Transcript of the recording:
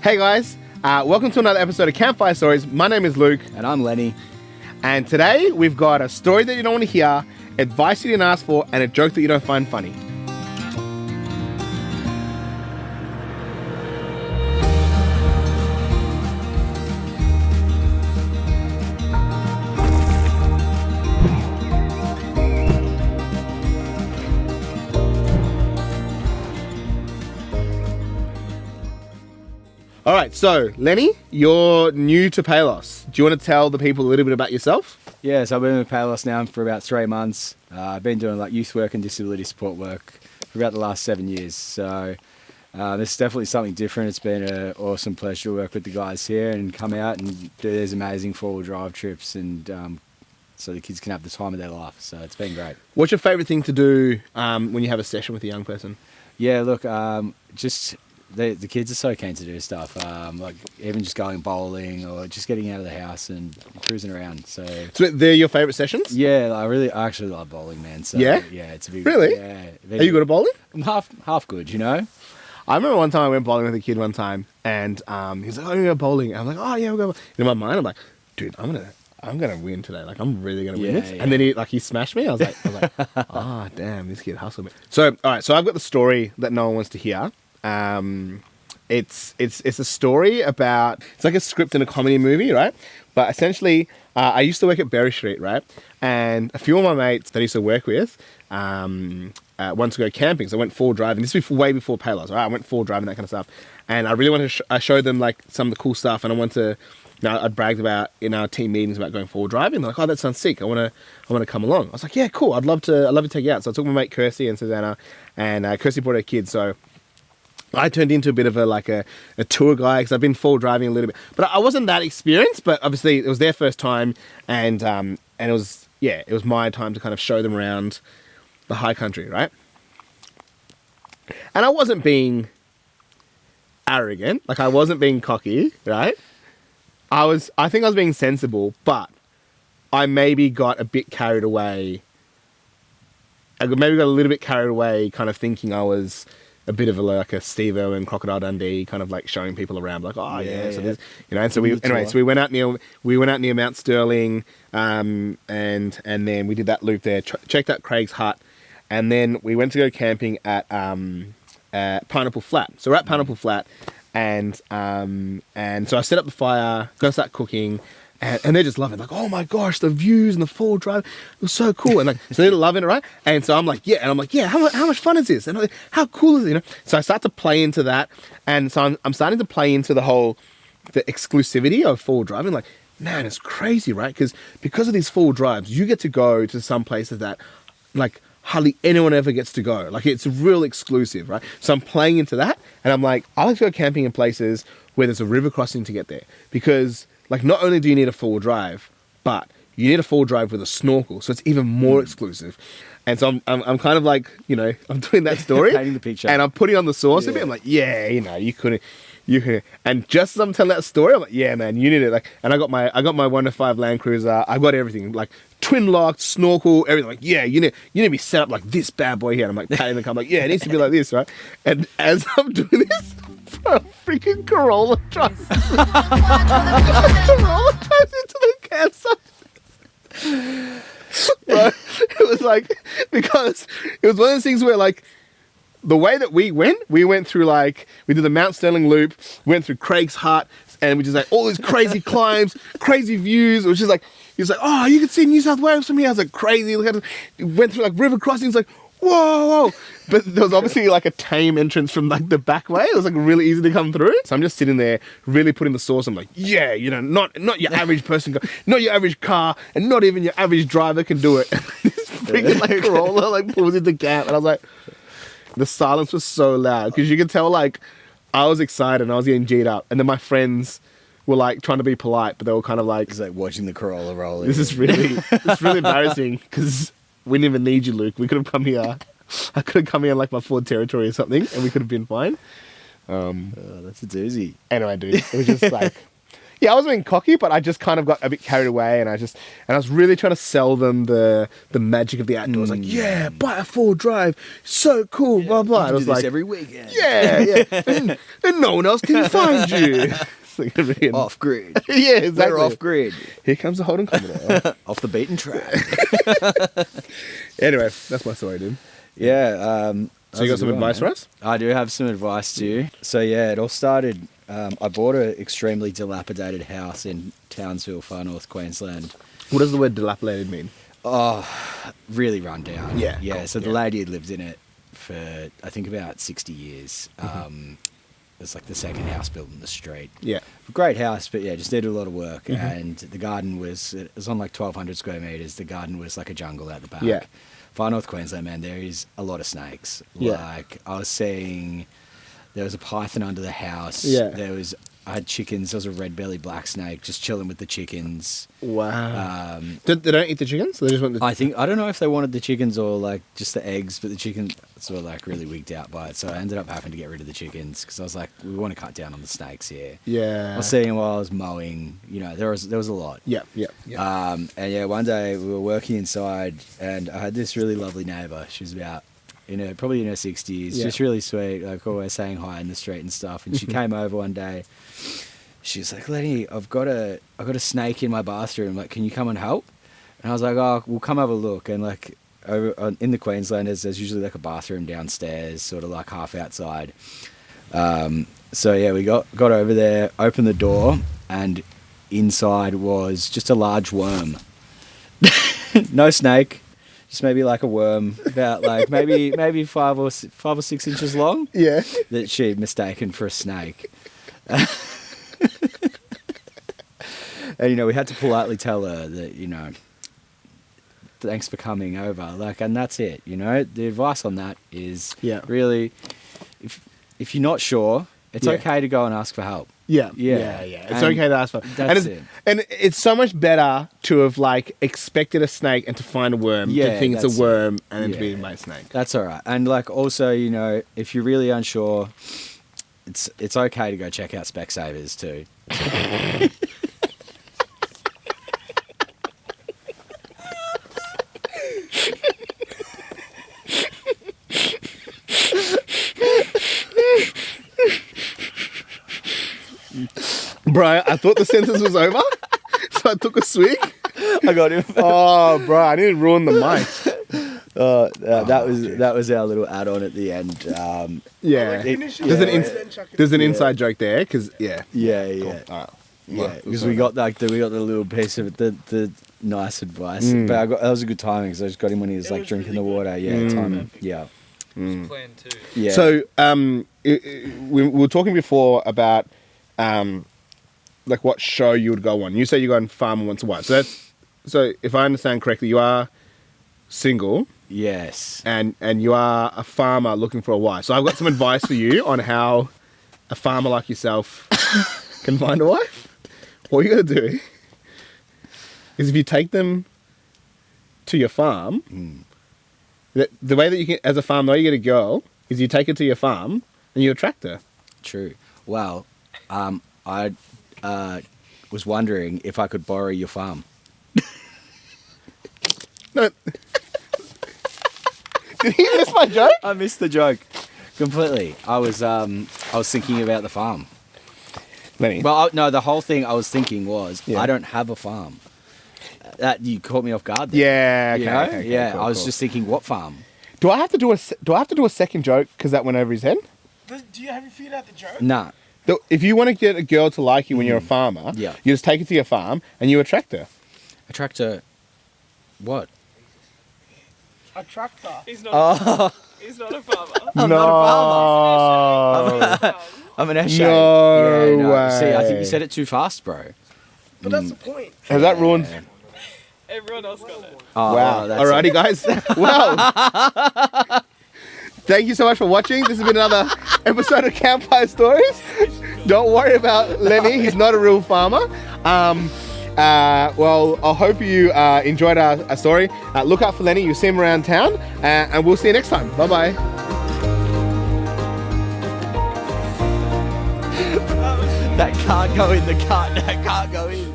Hey guys, welcome to another episode of Campfire Stories. My name is Luke. And I'm Lenny. And today we've got a story that you don't want to hear, advice you didn't ask for, and a joke that you don't find funny. All right, so Lenny, you're new to Paylos. Do you want to tell the people a little bit about yourself? Yeah, so I've been with Paylos now for about 3 months. I've been doing like youth work and disability support work for about the last 7 years. So this is definitely something different. It's been an awesome pleasure to work with the guys here and come out and do these amazing four-wheel drive trips, and so the kids can have the time of their life. So it's been great. What's your favourite thing to do when you have a session with a young person? Yeah, look, just... The kids are so keen to do stuff, like even just going bowling or just getting out of the house and cruising around. So they're your favourite sessions? Yeah, I actually love bowling, man. So yeah, it's a big really. Yeah, are you good at bowling? I'm half good, you know. I remember one time I went bowling with a kid one time, and he's like, "Oh, you go bowling." And I'm like, "Oh yeah, we'll go." In my mind, I'm like, "Dude, I'm gonna win today. Like, I'm really gonna win this." Yeah. And then he smashed me. I was like, "Oh damn, this kid hustled me." So all right, so I've got the story that no one wants to hear. It's a story about, it's like a script in a comedy movie, right? But essentially, I used to work at Berry Street, right? And a few of my mates that I used to work with wanted to go camping, so I went full driving. This was way before Paylos, right? I went full driving, that kind of stuff. And I really wanted to show them like some of the cool stuff, and I wanted to, I'd bragged about in our team meetings about going full driving. They're like, "Oh, that sounds sick. I want to come along." I was like, "Yeah, cool. I'd love to take you out." So I took my mate Kirsty and Susanna, and Kirsty brought her kids. So I turned into a bit of a tour guy because I've been full driving a little bit, but I wasn't that experienced. But obviously, it was their first time, and it was my time to kind of show them around the high country, right? And I wasn't being arrogant, like I wasn't being cocky, right? I think I was being sensible, but I maybe got a bit carried away. I maybe got a little bit carried away, kind of thinking I was a bit of a Steve-O and Crocodile Dundee, kind of like showing people around, like, "Oh yeah." So there's, and so we went out near Mount Sterling, and then we did that loop there, checked out Craig's hut, and then we went to go camping at Pineapple Flat. So we're at Pineapple Flat, and so I set up the fire, gonna start cooking. And they're just loving it, like, "Oh my gosh, the views and the full drive, it was so cool." And like, so they're loving it, right? And so I'm like, "Yeah," and I'm like, "Yeah, how much fun is this? And how cool is it?" So I start to play into that, and so I'm starting to play into the exclusivity of full driving. Like, man, it's crazy, right? Because of these full drives, you get to go to some places that, like, hardly anyone ever gets to go. Like, it's real exclusive, right? So I'm playing into that, and I'm like, I like to go camping in places where there's a river crossing to get there, because, like, not only do you need a full drive, but you need a full drive with a snorkel, so it's even more exclusive. And so I'm kind of like, I'm doing that story, painting the picture, and I'm putting on the sauce a bit. I'm like, "Yeah, you couldn't. And just as I'm telling that story, I'm like, "Yeah, man, you need it." Like, and I got my 105 Land Cruiser. I got everything, like twin locked, snorkel, everything. Like, "Yeah, you need to be set up like this bad boy here." And I'm like patting the car, I'm like, "Yeah, it needs to be like this, right?" And as I'm doing this, a freaking Corolla drives into the campsite. Bro, it was like, because it was one of those things where, like, the way that we went through, like, we did the Mount Sterling loop, went through Craig's hut, and we just like all these crazy climbs, crazy views. It was just like, he was like, "Oh, you can see New South Wales from here." I was like, crazy. Went through like river crossings, like, whoa. But there was obviously like a tame entrance from like the back way. It was like really easy to come through. So I'm just sitting there really putting the sauce. I'm like, "Yeah, not your average person, not your average car, and not even your average driver can do it." This freaking like Corolla like pulls into camp, and I was like, the silence was so loud because you could tell like I was excited and I was getting G'd up, and then my friends were like trying to be polite, but they were kind of like, it's like watching the Corolla roll in. This is really embarrassing because we didn't even need you, Luke. We could have come here. I could have come here in like my Ford Territory or something, and we could have been fine. That's a doozy. Anyway, dude, it was just like, Yeah, I was being cocky, but I just kind of got a bit carried away, and I was really trying to sell them the magic of the outdoors. Like, yeah, buy a 4-drive, so cool, blah blah. You I do was this like, every weekend. yeah, and no one else can find you. It's like really Off grid. yeah, exactly. We're off grid. Here comes the Holden Commodore. Off the beaten track. Anyway, that's my story, dude. Yeah. So you got some advice for us? I do have some advice too. So yeah, it all started. I bought an extremely dilapidated house in Townsville, Far North Queensland. What does the word dilapidated mean? Oh, really run down. Yeah, Yeah. cool, So the yeah. lady had lived in it for I think about 60 years. It's like the second house built in the street. Yeah. Great house, but yeah, just needed a lot of work. And the garden it was on like 1,200 square meters. The garden was like a jungle out the back. Yeah. Far North Queensland, man, there is a lot of snakes. Yeah. Like I was seeing, there was a python under the house. Yeah. I had chickens. There was a red-bellied black snake just chilling with the chickens. Wow. They don't eat the chickens? They just want the... I don't know if they wanted the chickens or like just the eggs, but the chickens were like really wigged out by it. So I ended up having to get rid of the chickens because I was like, we want to cut down on the snakes here. Yeah. I was seeing them while I was mowing. You know, there was a lot. Yeah. And yeah, one day we were working inside, and I had this really lovely neighbour. She was about probably in her 60s, Yeah. just really sweet, like always saying hi in the street and stuff. And she came over one day. She was like, Lenny, I've got a snake in my bathroom. Like, can you come and help? And I was like, oh, we'll come have a look. And like in the Queenslanders, there's usually like a bathroom downstairs, sort of like half outside. So yeah, we got over there, opened the door, and inside was just a large worm. No snake, just maybe like a worm, about like maybe 5 or 6 inches long. Yeah. That she'd mistaken for a snake. And we had to politely tell her that thanks for coming over, like, and that's it. The advice on that is really, if you're not sure, it's okay to go and ask for help. Yeah. Yeah. It's okay to ask for. That's it. And it's so much better to have like expected a snake and to find a worm, to think it's a worm and then to be eaten by a snake. That's all right. And like also, if you're really unsure, it's okay to go check out Specsavers too. Bro, I thought the sentence was over, so I took a swig. I got him. Oh, bro, I didn't ruin the mic. That was our little add-on at the end. Yeah. There's an inside joke there, because, yeah. Yeah. Cool. All right. Yeah, because we got the little piece of it, the nice advice. But that was a good timing because I just got him when he was like drinking the water. Yeah, timing. Yeah. It was planned too. Yeah. So, we were talking before about, like what show you would go on. You say you go on Farmer Wants a Wife. So if I understand correctly, you are single. Yes. And you are a farmer looking for a wife. So I've got some advice for you on how a farmer like yourself can find a wife. All you got to do is if you take them to your farm, the way that you can, as a farmer, the way you get a girl is you take her to your farm and you attract her. True. Well, I was wondering if I could borrow your farm. No. Did he miss my joke? I missed the joke completely. I was thinking about the farm. Lenny. Well, no, the whole thing I was thinking was Yeah. I don't have a farm. That you caught me off guard. There. Yeah, You okay, know? okay, Yeah, cool, I was cool. just thinking, what farm? Do I have to do a second joke because that went over his head? Do you have you figured out the joke? Nah. If you want to get a girl to like you when you're a farmer, Yeah. you just take her to your farm and you attract her. Attract her. What? A tractor. He's not. Oh, He's not a farmer. I'm no. not a farmer. I'm an Eshay. No yeah, no. See, I think way. you said it too fast, bro. But that's the point. Has that ruined? Everyone else got it. Oh, Wow. well, that's Alrighty, it. guys. Well, thank you so much for watching. This has been another episode of Campfire Stories. Don't worry about Lenny. He's not a real farmer. Well, I hope you enjoyed our story. Look out for Lenny. You'll see him around town. And we'll see you next time. Bye-bye. That can't go in the cart. That can't go in.